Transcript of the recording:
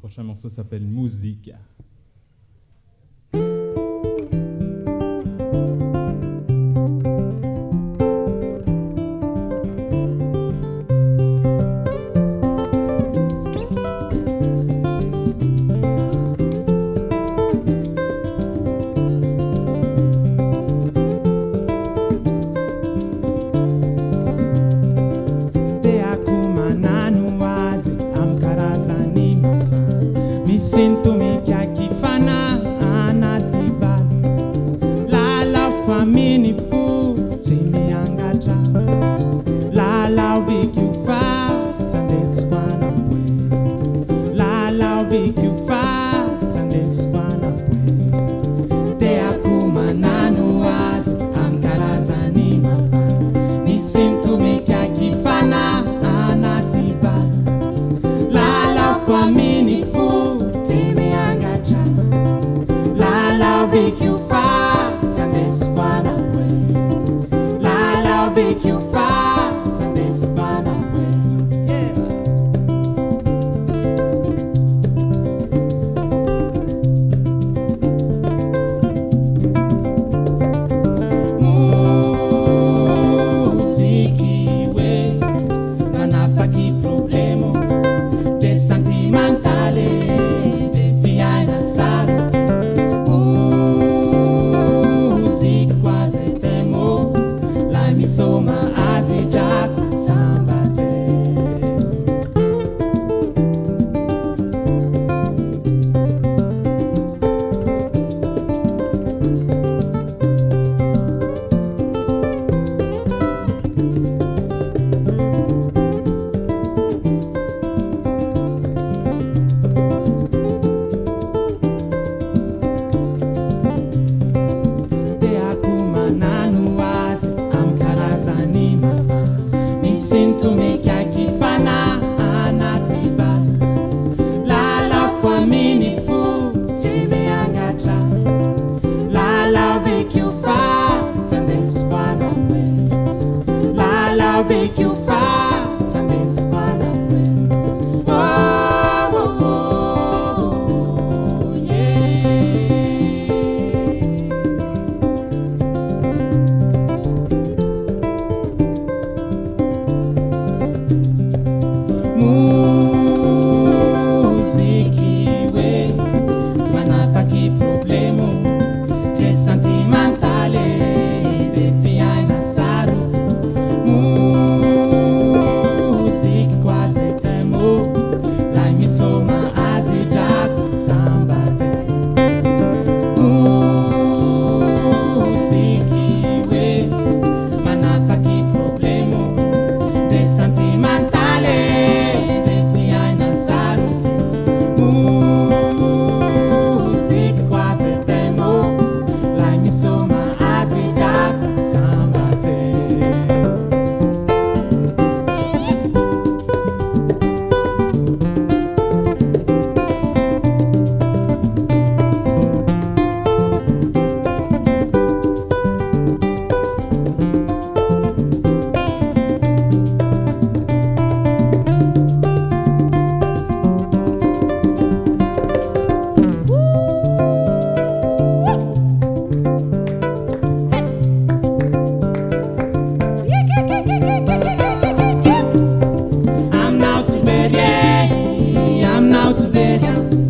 prochain morceau s'appelle Mozika. Misinto, mikaiky, fanahy, anaty vala. Lalaoviko amin'ny fo, tsy miangatra. Lalaoviko fatsy andesoko anapoera. Lalaoviko fatsy andesoko anapoera. Tehako manano azy amin'ny karazany mafana. Misinto, mikaiky, fanahy, anaty vala. Lalaoviko amin'ny fo, Lalaoviko fatsy andesoko anapoera. Lalaoviko fatsy andesoko anapoera. Moziky hoe Manafaky problemo, Ndre santimantaly, Ndre fiaina sarotse. Quase taimo, Lahy, misôma azy drako sarotse. Misinto, mikaiky, fanahy, anaty vala. Lalaoviko amin'ny fo, tsy miangatra. Lalaoviko fatsy andesoko anapoera. Lalaoviko fatsy andesoko anapoera. Oh, oh, oh, yeah. Moziky hoe Manafaky problemo, Ndre santimantaly, Ndre fiaina sarotse. Moziky quase taimo, Lahy, misôma azy drako sarotse. Moziky hoe Manafaky problemo, Ndre santimantaly, Ndre fiaina sarotse. Moziky quase taimo, Lahy, misôma azy drako sarotse. I'm now to bed, yeah, I'm now to bed, yeah.